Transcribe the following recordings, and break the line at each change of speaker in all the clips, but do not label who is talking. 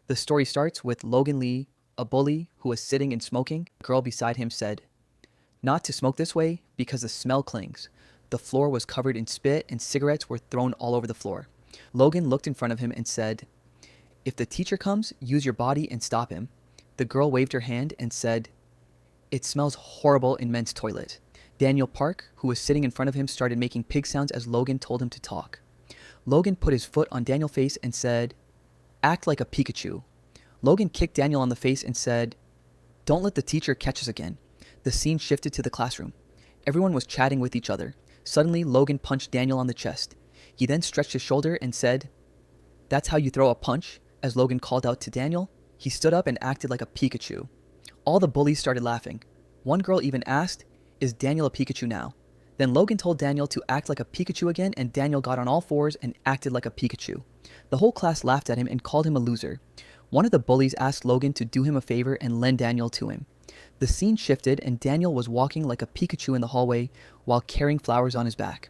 The story starts with Logan Lee, a bully who was sitting and smoking. The girl beside him said, "Not to smoke this way because the smell clings." The floor was covered in spit and cigarettes were thrown all over the floor. Logan looked in front of him and said, "If the teacher comes, use your body and stop him." The girl waved her hand and said, "It smells horrible in men's toilet." Daniel Park, who was sitting in front of him, started making pig sounds as Logan told him to talk. Logan put his foot on Daniel's face and said, "Act like a Pikachu." Logan kicked Daniel on the face and said, "Don't let the teacher catch us again." The scene shifted to the classroom. Everyone was chatting with each other. Suddenly, Logan punched Daniel on the chest. He then stretched his shoulder and said, "That's how you throw a punch," as Logan called out to Daniel. He stood up and acted like a Pikachu. All the bullies started laughing. One girl even asked, "Is Daniel a Pikachu now?" Then Logan told Daniel to act like a Pikachu again, and Daniel got on all fours and acted like a Pikachu. The whole class laughed at him and called him a loser. One of the bullies asked Logan to do him a favor and lend Daniel to him. The scene shifted and Daniel was walking like a Pikachu in the hallway while carrying flowers on his back.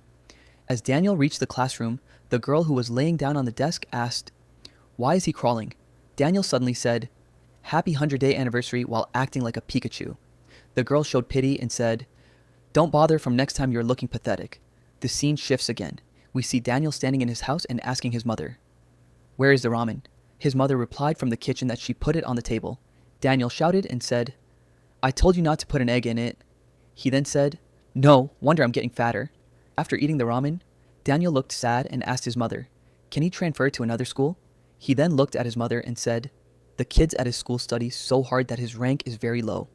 As Daniel reached the classroom, the girl who was laying down on the desk asked, "Why is he crawling?" Daniel suddenly said, "Happy 100-day anniversary," while acting like a Pikachu. The girl showed pity and said, "Don't bother from next time you're looking pathetic." The scene shifts again. We see Daniel standing in his house and asking his mother, "Where is the ramen?" His mother replied from the kitchen that she put it on the table. Daniel shouted and said, "I told you not to put an egg in it." He then said, "No, wonder I'm getting fatter." After eating the ramen, Daniel looked sad and asked his mother, "Can he transfer to another school?" He then looked at his mother and said, "The kids at his school study so hard that his rank is very low."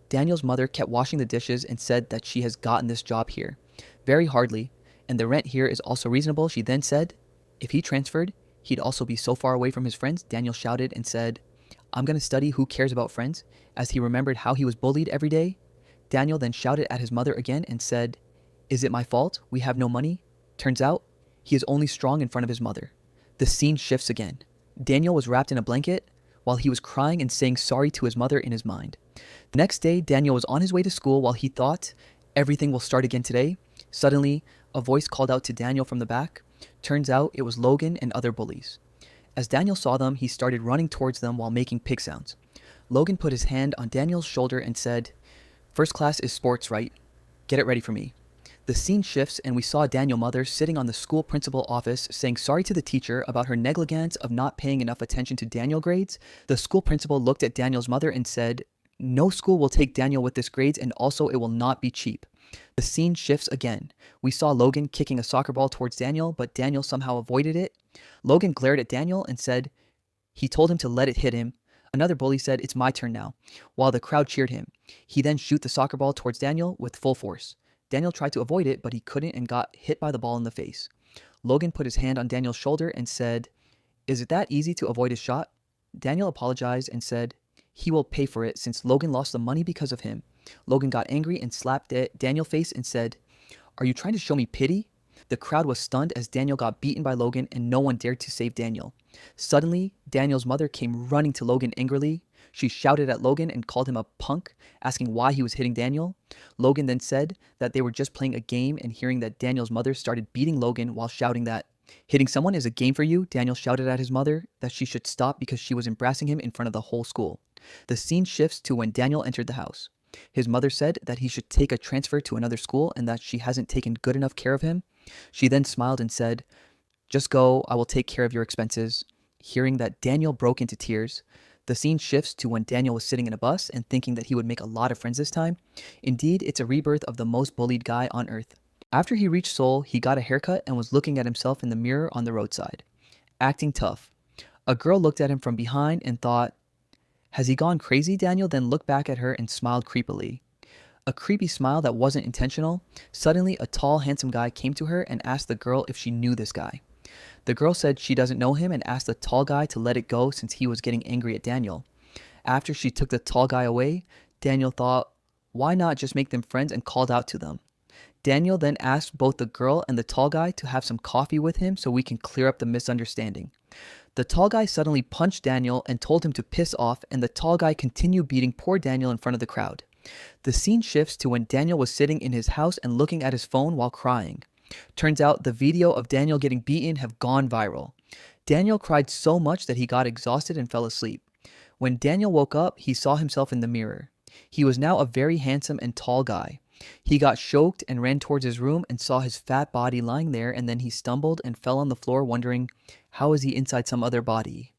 Daniel's mother kept washing the dishes and said that she has gotten this job here very hardly, and the rent here is also reasonable. She then said, if he transferred, he'd also be so far away from his friends. Daniel shouted and said, "I'm going to study who cares about friends," as he remembered how he was bullied every day. Daniel then shouted at his mother again and said, "Is it my fault? We have no money." Turns out, he is only strong in front of his mother. The scene shifts again. Daniel was wrapped in a blanket while he was crying and saying sorry to his mother in his mind. The next day, Daniel was on his way to school while he thought, everything will start again today. Suddenly, a voice called out to Daniel from the back. Turns out it was Logan and other bullies. As Daniel saw them, he started running towards them while making pig sounds. Logan put his hand on Daniel's shoulder and said, "First class is sports, right? Get it ready for me." The scene shifts and we saw Daniel's mother sitting on the school principal office saying sorry to the teacher about her negligence of not paying enough attention to Daniel's grades. The school principal looked at Daniel's mother and said, "No school will take Daniel with this grades, and also it will not be cheap." The scene shifts again. We saw Logan kicking a soccer ball towards Daniel, but Daniel somehow avoided it. Logan glared at Daniel and said he told him to let it hit him. Another bully said, "It's my turn now," while the crowd cheered him. He then shoot the soccer ball towards Daniel with full force. Daniel tried to avoid it, but he couldn't and got hit by the ball in the face. Logan put his hand on Daniel's shoulder and said, "Is it that easy to avoid his shot?" Daniel apologized and said he will pay for it since Logan lost the money because of him. Logan got angry and slapped Daniel's face and said, "Are you trying to show me pity?" The crowd was stunned as Daniel got beaten by Logan and no one dared to save Daniel. Suddenly, Daniel's mother came running to Logan angrily. She shouted at Logan and called him a punk, asking why he was hitting Daniel. Logan then said that they were just playing a game, and hearing that Daniel's mother started beating Logan while shouting that hitting someone is a game for you, Daniel shouted at his mother that she should stop because she was embarrassing him in front of the whole school. The scene shifts to when Daniel entered the house. His mother said that he should take a transfer to another school and that she hasn't taken good enough care of him. She then smiled and said, "Just go, I will take care of your expenses." Hearing that, Daniel broke into tears. The scene shifts to when Daniel was sitting in a bus and thinking that he would make a lot of friends this time. Indeed, it's a rebirth of the most bullied guy on earth. After he reached Seoul, he got a haircut and was looking at himself in the mirror on the roadside, acting tough. A girl looked at him from behind and thought, "Has he gone crazy?" Daniel then looked back at her and smiled creepily. A creepy smile that wasn't intentional. Suddenly, a tall, handsome guy came to her and asked the girl if she knew this guy. The girl said she doesn't know him and asked the tall guy to let it go since he was getting angry at Daniel. After she took the tall guy away, Daniel thought, why not just make them friends, and called out to them. Daniel then asked both the girl and the tall guy to have some coffee with him so we can clear up the misunderstanding. The tall guy suddenly punched Daniel and told him to piss off, and the tall guy continued beating poor Daniel in front of the crowd. The scene shifts to when Daniel was sitting in his house and looking at his phone while crying. Turns out the video of Daniel getting beaten have gone viral. Daniel cried so much that he got exhausted and fell asleep. When Daniel woke up, he saw himself in the mirror. He was now a very handsome and tall guy. He got choked and ran towards his room and saw his fat body lying there, and then he stumbled and fell on the floor wondering, how is he inside some other body?